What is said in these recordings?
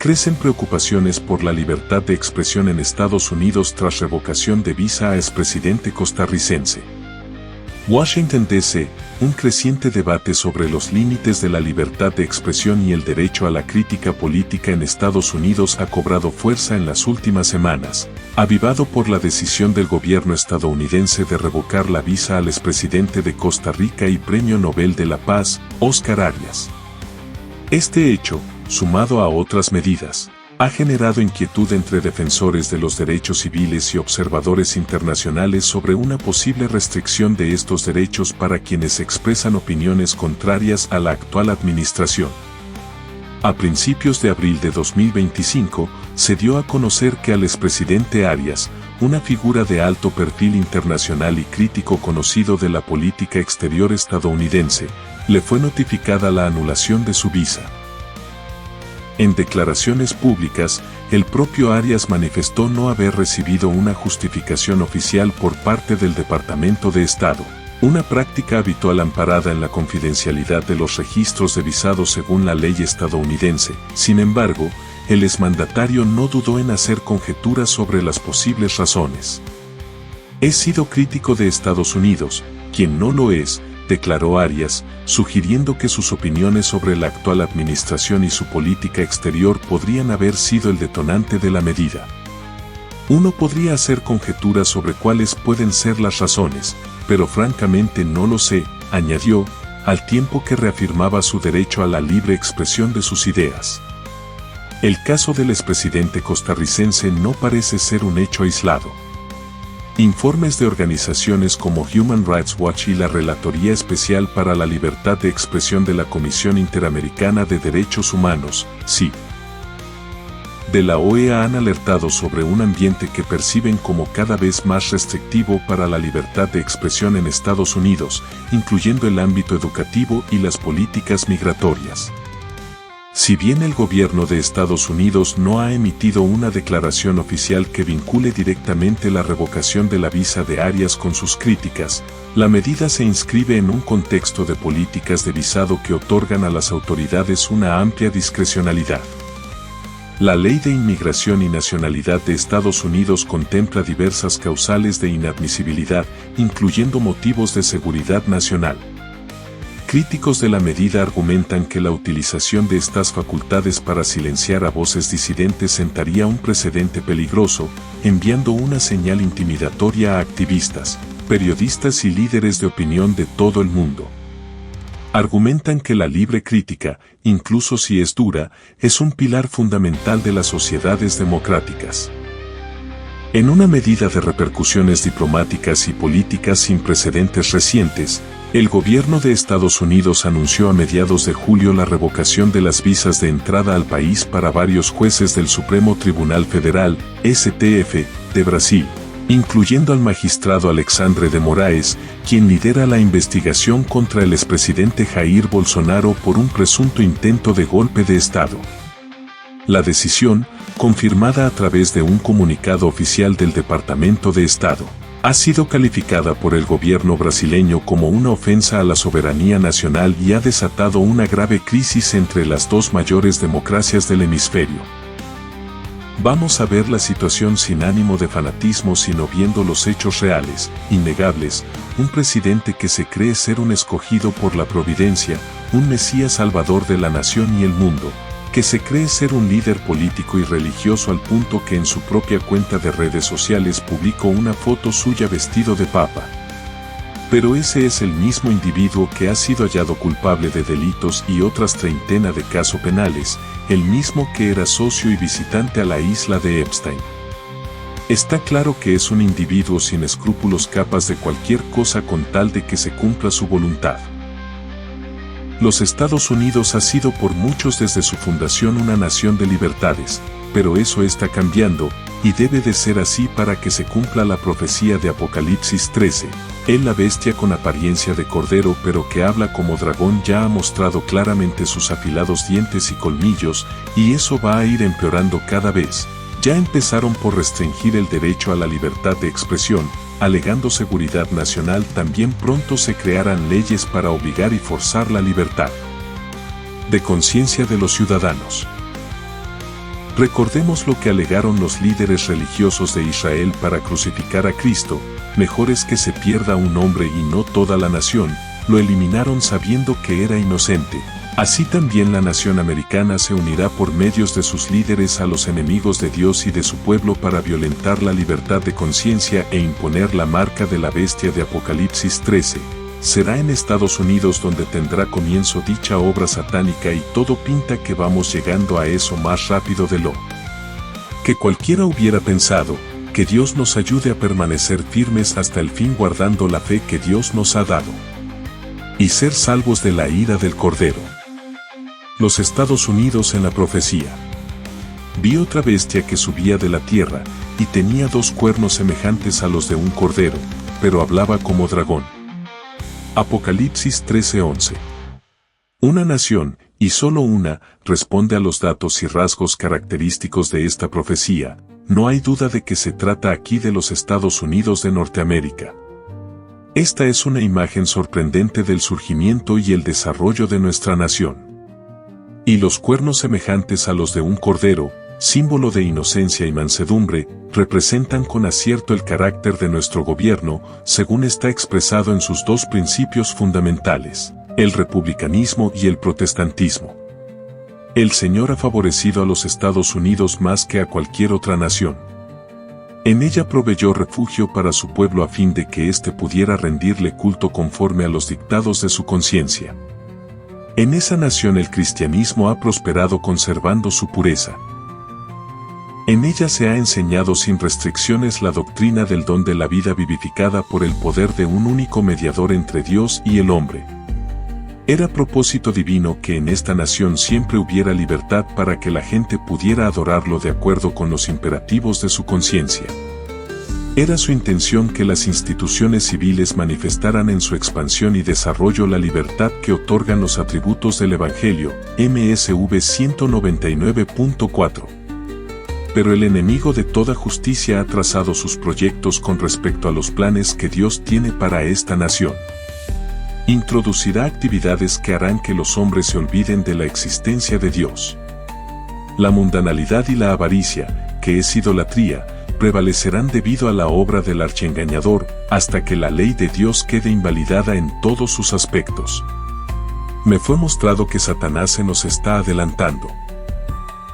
Crecen preocupaciones por la libertad de expresión en Estados Unidos tras revocación de visa a expresidente costarricense. Washington, D.C., un creciente debate sobre los límites de la libertad de expresión y el derecho a la crítica política en Estados Unidos ha cobrado fuerza en las últimas semanas, avivado por la decisión del gobierno estadounidense de revocar la visa al expresidente de Costa Rica y Premio Nobel de la Paz, Óscar Arias. Este hecho, sumado a otras medidas, ha generado inquietud entre defensores de los derechos civiles y observadores internacionales sobre una posible restricción de estos derechos para quienes expresan opiniones contrarias a la actual administración. A principios de abril de 2025, se dio a conocer que al expresidente Arias, una figura de alto perfil internacional y crítico conocido de la política exterior estadounidense, le fue notificada la anulación de su visa. En declaraciones públicas, el propio Arias manifestó no haber recibido una justificación oficial por parte del Departamento de Estado, una práctica habitual amparada en la confidencialidad de los registros de visado según la ley estadounidense. Sin embargo, el exmandatario no dudó en hacer conjeturas sobre las posibles razones. He sido crítico de Estados Unidos, quien no lo es, declaró Arias, sugiriendo que sus opiniones sobre la actual administración y su política exterior podrían haber sido el detonante de la medida. Uno podría hacer conjeturas sobre cuáles pueden ser las razones, pero francamente no lo sé, añadió, al tiempo que reafirmaba su derecho a la libre expresión de sus ideas. El caso del expresidente costarricense no parece ser un hecho aislado. Informes de organizaciones como Human Rights Watch y la Relatoría Especial para la Libertad de Expresión de la Comisión Interamericana de Derechos Humanos, CID, de la OEA han alertado sobre un ambiente que perciben como cada vez más restrictivo para la libertad de expresión en Estados Unidos, incluyendo el ámbito educativo y las políticas migratorias. Si bien el gobierno de Estados Unidos no ha emitido una declaración oficial que vincule directamente la revocación de la visa de Arias con sus críticas, la medida se inscribe en un contexto de políticas de visado que otorgan a las autoridades una amplia discrecionalidad. La Ley de Inmigración y Nacionalidad de Estados Unidos contempla diversas causales de inadmisibilidad, incluyendo motivos de seguridad nacional. Críticos de la medida argumentan que la utilización de estas facultades para silenciar a voces disidentes sentaría un precedente peligroso, enviando una señal intimidatoria a activistas, periodistas y líderes de opinión de todo el mundo. Argumentan que la libre crítica, incluso si es dura, es un pilar fundamental de las sociedades democráticas. En una medida de repercusiones diplomáticas y políticas sin precedentes recientes, el gobierno de Estados Unidos anunció a mediados de julio la revocación de las visas de entrada al país para varios jueces del Supremo Tribunal Federal, STF, de Brasil, incluyendo al magistrado Alexandre de Moraes, quien lidera la investigación contra el expresidente Jair Bolsonaro por un presunto intento de golpe de Estado. La decisión, confirmada a través de un comunicado oficial del Departamento de Estado, ha sido calificada por el gobierno brasileño como una ofensa a la soberanía nacional y ha desatado una grave crisis entre las dos mayores democracias del hemisferio. Vamos a ver la situación sin ánimo de fanatismo sino viendo los hechos reales, innegables, un presidente que se cree ser un escogido por la providencia, un mesías salvador de la nación y el mundo, que se cree ser un líder político y religioso al punto que en su propia cuenta de redes sociales publicó una foto suya vestido de papa. Pero ese es el mismo individuo que ha sido hallado culpable de delitos y otras treintena de casos penales, el mismo que era socio y visitante a la isla de Epstein. Está claro que es un individuo sin escrúpulos capaz de cualquier cosa con tal de que se cumpla su voluntad. Los Estados Unidos ha sido por muchos desde su fundación una nación de libertades, pero eso está cambiando, y debe de ser así para que se cumpla la profecía de Apocalipsis 13. Él, la bestia con apariencia de cordero pero que habla como dragón, ya ha mostrado claramente sus afilados dientes y colmillos, y eso va a ir empeorando cada vez. Ya empezaron por restringir el derecho a la libertad de expresión, alegando seguridad nacional. También pronto se crearán leyes para obligar y forzar la libertad de conciencia de los ciudadanos. Recordemos lo que alegaron los líderes religiosos de Israel para crucificar a Cristo: mejor es que se pierda un hombre y no toda la nación. Lo eliminaron sabiendo que era inocente. Así también la nación americana se unirá por medios de sus líderes a los enemigos de Dios y de su pueblo para violentar la libertad de conciencia e imponer la marca de la bestia de Apocalipsis 13. Será en Estados Unidos donde tendrá comienzo dicha obra satánica, y todo pinta que vamos llegando a eso más rápido de lo que cualquiera hubiera pensado. Que Dios nos ayude a permanecer firmes hasta el fin, guardando la fe que Dios nos ha dado, y ser salvos de la ira del Cordero. Los Estados Unidos en la profecía. Vi otra bestia que subía de la tierra, y tenía 2 cuernos semejantes a los de un cordero, pero hablaba como dragón. Apocalipsis 13:11. Una nación, y solo una, responde a los datos y rasgos característicos de esta profecía. No hay duda de que se trata aquí de los Estados Unidos de Norteamérica. Esta es una imagen sorprendente del surgimiento y el desarrollo de nuestra nación. Y los cuernos semejantes a los de un cordero, símbolo de inocencia y mansedumbre, representan con acierto el carácter de nuestro gobierno, según está expresado en sus 2 principios fundamentales: el republicanismo y el protestantismo. El Señor ha favorecido a los Estados Unidos más que a cualquier otra nación. En ella proveyó refugio para su pueblo a fin de que éste pudiera rendirle culto conforme a los dictados de su conciencia. En esa nación el cristianismo ha prosperado conservando su pureza. En ella se ha enseñado sin restricciones la doctrina del don de la vida vivificada por el poder de un único mediador entre Dios y el hombre. Era propósito divino que en esta nación siempre hubiera libertad para que la gente pudiera adorarlo de acuerdo con los imperativos de su conciencia. Era su intención que las instituciones civiles manifestaran en su expansión y desarrollo la libertad que otorgan los atributos del Evangelio, MSV 199.4. Pero el enemigo de toda justicia ha trazado sus proyectos con respecto a los planes que Dios tiene para esta nación. Introducirá actividades que harán que los hombres se olviden de la existencia de Dios. La mundanalidad y la avaricia, que es idolatría, prevalecerán debido a la obra del archiengañador, hasta que la ley de Dios quede invalidada en todos sus aspectos. Me fue mostrado que Satanás se nos está adelantando.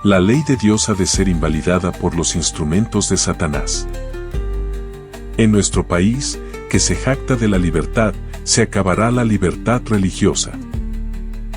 La ley de Dios ha de ser invalidada por los instrumentos de Satanás. En nuestro país, que se jacta de la libertad, se acabará la libertad religiosa.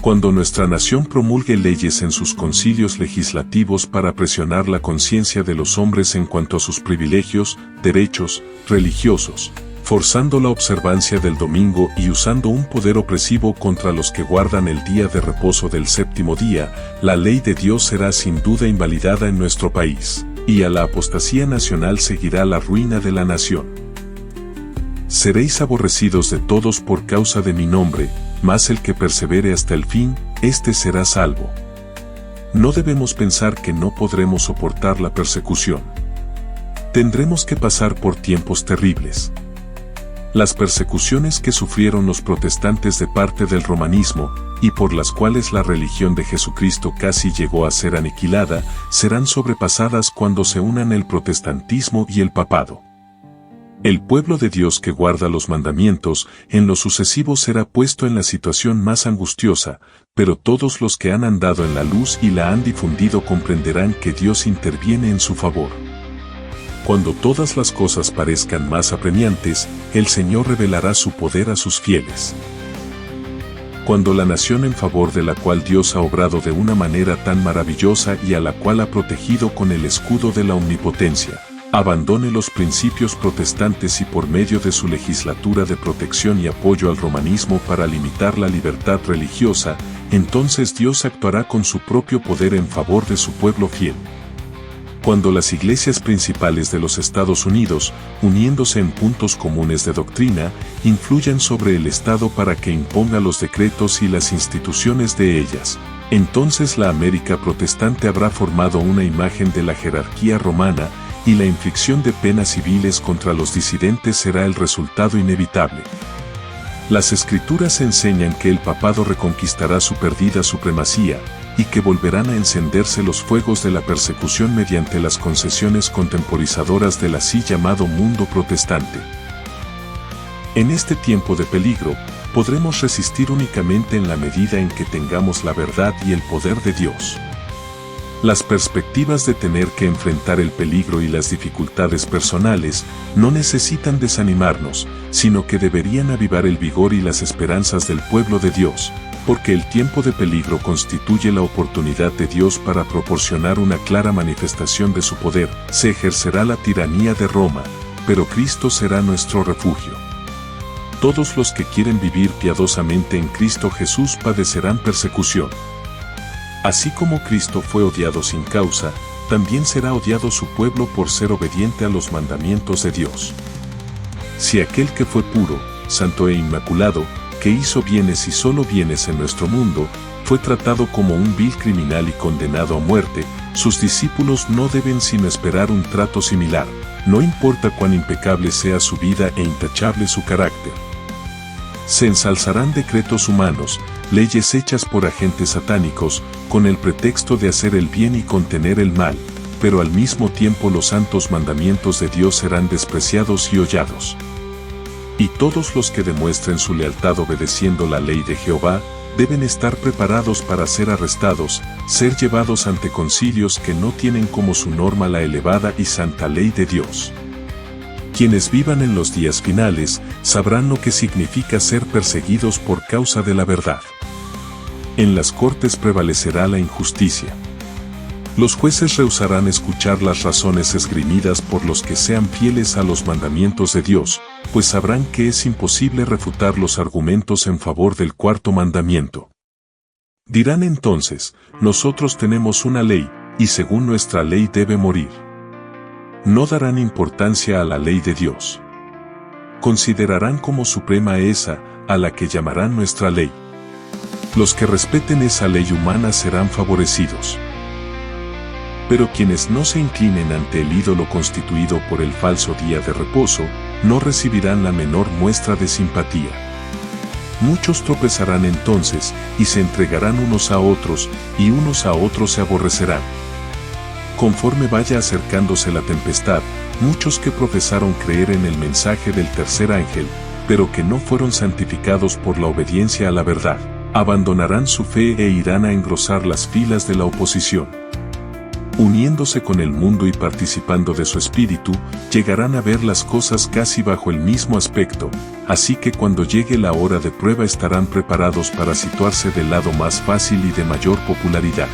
Cuando nuestra nación promulgue leyes en sus concilios legislativos para presionar la conciencia de los hombres en cuanto a sus privilegios, derechos religiosos, forzando la observancia del domingo y usando un poder opresivo contra los que guardan el día de reposo del 7º día, la ley de Dios será sin duda invalidada en nuestro país, y a la apostasía nacional seguirá la ruina de la nación. Seréis aborrecidos de todos por causa de mi nombre, mas el que persevere hasta el fin, éste será salvo. No debemos pensar que no podremos soportar la persecución. Tendremos que pasar por tiempos terribles. Las persecuciones que sufrieron los protestantes de parte del romanismo, y por las cuales la religión de Jesucristo casi llegó a ser aniquilada, serán sobrepasadas cuando se unan el protestantismo y el papado. El pueblo de Dios que guarda los mandamientos, en lo sucesivo será puesto en la situación más angustiosa, pero todos los que han andado en la luz y la han difundido comprenderán que Dios interviene en su favor. Cuando todas las cosas parezcan más apremiantes, el Señor revelará su poder a sus fieles. Cuando la nación en favor de la cual Dios ha obrado de una manera tan maravillosa y a la cual ha protegido con el escudo de la omnipotencia, abandone los principios protestantes y por medio de su legislatura de protección y apoyo al romanismo para limitar la libertad religiosa, entonces Dios actuará con su propio poder en favor de su pueblo fiel. Cuando las iglesias principales de los Estados Unidos, uniéndose en puntos comunes de doctrina, influyan sobre el Estado para que imponga los decretos y las instituciones de ellas, entonces la América protestante habrá formado una imagen de la jerarquía romana, y la inflicción de penas civiles contra los disidentes será el resultado inevitable. Las Escrituras enseñan que el papado reconquistará su perdida supremacía, y que volverán a encenderse los fuegos de la persecución mediante las concesiones contemporizadoras del así llamado mundo protestante. En este tiempo de peligro, podremos resistir únicamente en la medida en que tengamos la verdad y el poder de Dios. Las perspectivas de tener que enfrentar el peligro y las dificultades personales no necesitan desanimarnos, sino que deberían avivar el vigor y las esperanzas del pueblo de Dios, porque el tiempo de peligro constituye la oportunidad de Dios para proporcionar una clara manifestación de su poder. Se ejercerá la tiranía de Roma, pero Cristo será nuestro refugio. Todos los que quieren vivir piadosamente en Cristo Jesús padecerán persecución. Así como Cristo fue odiado sin causa, también será odiado su pueblo por ser obediente a los mandamientos de Dios. Si aquel que fue puro, santo e inmaculado, que hizo bienes y solo bienes en nuestro mundo, fue tratado como un vil criminal y condenado a muerte, sus discípulos no deben sino esperar un trato similar, no importa cuán impecable sea su vida e intachable su carácter. Se ensalzarán decretos humanos, leyes hechas por agentes satánicos, con el pretexto de hacer el bien y contener el mal, pero al mismo tiempo los santos mandamientos de Dios serán despreciados y hollados. Y todos los que demuestren su lealtad obedeciendo la ley de Jehová, deben estar preparados para ser arrestados, ser llevados ante concilios que no tienen como su norma la elevada y santa ley de Dios. Quienes vivan en los días finales, sabrán lo que significa ser perseguidos por causa de la verdad. En las cortes prevalecerá la injusticia. Los jueces rehusarán escuchar las razones esgrimidas por los que sean fieles a los mandamientos de Dios, pues sabrán que es imposible refutar los argumentos en favor del cuarto mandamiento. Dirán entonces, nosotros tenemos una ley, y según nuestra ley debe morir. No darán importancia a la ley de Dios. Considerarán como suprema esa, a la que llamarán nuestra ley. Los que respeten esa ley humana serán favorecidos. Pero quienes no se inclinen ante el ídolo constituido por el falso día de reposo, no recibirán la menor muestra de simpatía. Muchos tropezarán entonces, y se entregarán unos a otros, y unos a otros se aborrecerán. Conforme vaya acercándose la tempestad, muchos que profesaron creer en el mensaje del tercer ángel, pero que no fueron santificados por la obediencia a la verdad, abandonarán su fe e irán a engrosar las filas de la oposición. Uniéndose con el mundo y participando de su espíritu, llegarán a ver las cosas casi bajo el mismo aspecto, así que cuando llegue la hora de prueba estarán preparados para situarse del lado más fácil y de mayor popularidad.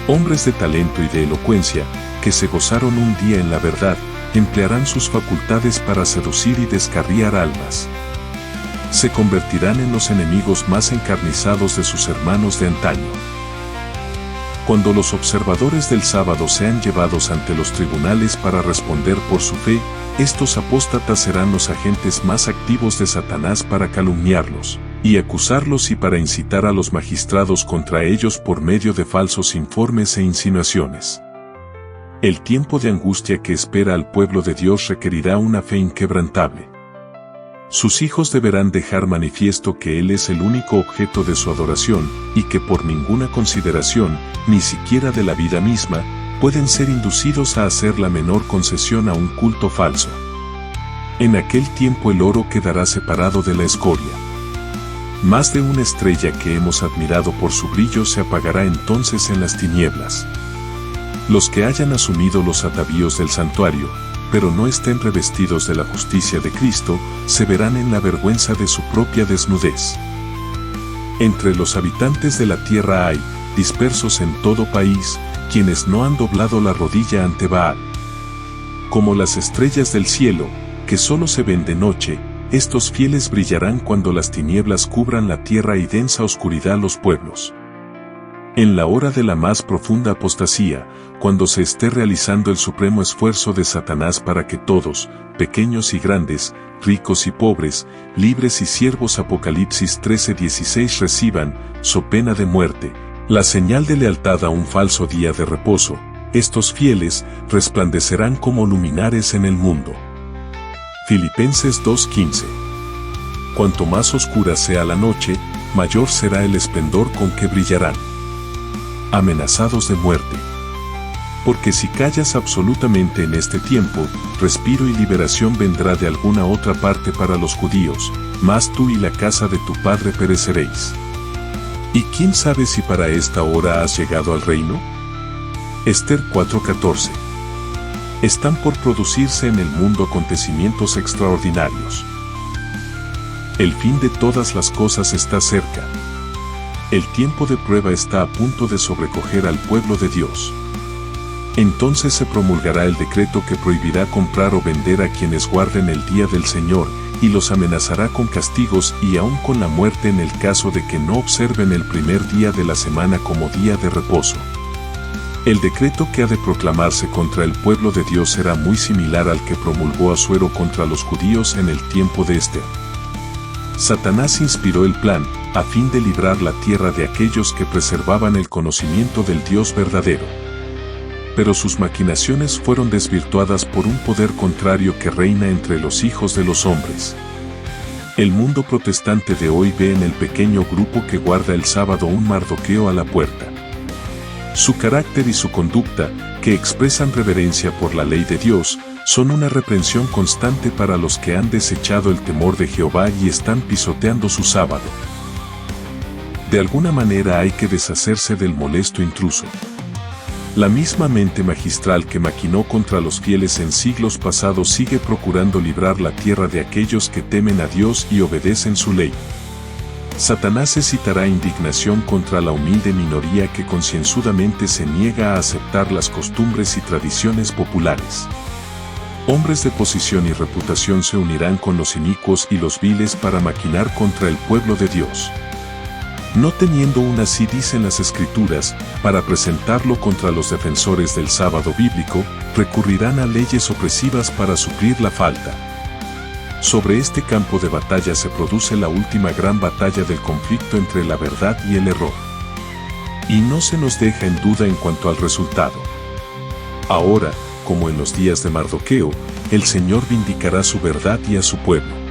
Hombres de talento y de elocuencia, que se gozaron un día en la verdad, emplearán sus facultades para seducir y descarriar almas. Se convertirán en los enemigos más encarnizados de sus hermanos de antaño. Cuando los observadores del sábado sean llevados ante los tribunales para responder por su fe, estos apóstatas serán los agentes más activos de Satanás para calumniarlos y acusarlos y para incitar a los magistrados contra ellos por medio de falsos informes e insinuaciones. El tiempo de angustia que espera al pueblo de Dios requerirá una fe inquebrantable. Sus hijos deberán dejar manifiesto que Él es el único objeto de su adoración, y que por ninguna consideración, ni siquiera de la vida misma, pueden ser inducidos a hacer la menor concesión a un culto falso. En aquel tiempo el oro quedará separado de la escoria. Más de una estrella que hemos admirado por su brillo se apagará entonces en las tinieblas. Los que hayan asumido los atavíos del santuario, pero no estén revestidos de la justicia de Cristo, se verán en la vergüenza de su propia desnudez. Entre los habitantes de la tierra hay, dispersos en todo país, quienes no han doblado la rodilla ante Baal. Como las estrellas del cielo, que solo se ven de noche, estos fieles brillarán cuando las tinieblas cubran la tierra y densa oscuridad los pueblos. En la hora de la más profunda apostasía, cuando se esté realizando el supremo esfuerzo de Satanás para que todos, pequeños y grandes, ricos y pobres, libres y siervos Apocalipsis 13:16 reciban, so pena de muerte, la señal de lealtad a un falso día de reposo, estos fieles resplandecerán como luminares en el mundo. Filipenses 2:15. Cuanto más oscura sea la noche, mayor será el esplendor con que brillarán. amenazados de muerte. Porque si callas absolutamente en este tiempo, respiro y liberación vendrá de alguna otra parte para los judíos, mas tú y la casa de tu padre pereceréis. ¿Y quién sabe si para esta hora has llegado al reino? Esther 4:14. Están por producirse en el mundo acontecimientos extraordinarios. El fin de todas las cosas está cerca. El tiempo de prueba está a punto de sobrecoger al pueblo de Dios. Entonces se promulgará el decreto que prohibirá comprar o vender a quienes guarden el día del Señor, y los amenazará con castigos y aún con la muerte en el caso de que no observen el primer día de la semana como día de reposo. El decreto que ha de proclamarse contra el pueblo de Dios será muy similar al que promulgó Asuero contra los judíos en el tiempo de Esther. Satanás inspiró el plan, a fin de librar la tierra de aquellos que preservaban el conocimiento del Dios verdadero. Pero sus maquinaciones fueron desvirtuadas por un poder contrario que reina entre los hijos de los hombres. El mundo protestante de hoy ve en el pequeño grupo que guarda el sábado un Mardoqueo a la puerta. Su carácter y su conducta, que expresan reverencia por la ley de Dios, son una reprensión constante para los que han desechado el temor de Jehová y están pisoteando su sábado. De alguna manera hay que deshacerse del molesto intruso. La misma mente magistral que maquinó contra los fieles en siglos pasados sigue procurando librar la tierra de aquellos que temen a Dios y obedecen su ley. Satanás excitará indignación contra la humilde minoría que concienzudamente se niega a aceptar las costumbres y tradiciones populares. Hombres de posición y reputación se unirán con los inicuos y los viles para maquinar contra el pueblo de Dios. No teniendo un así dicen las Escrituras, para presentarlo contra los defensores del sábado bíblico, recurrirán a leyes opresivas para suplir la falta. Sobre este campo de batalla se produce la última gran batalla del conflicto entre la verdad y el error. Y no se nos deja en duda en cuanto al resultado. Ahora, como en los días de Mardoqueo, el Señor vindicará su verdad y a su pueblo.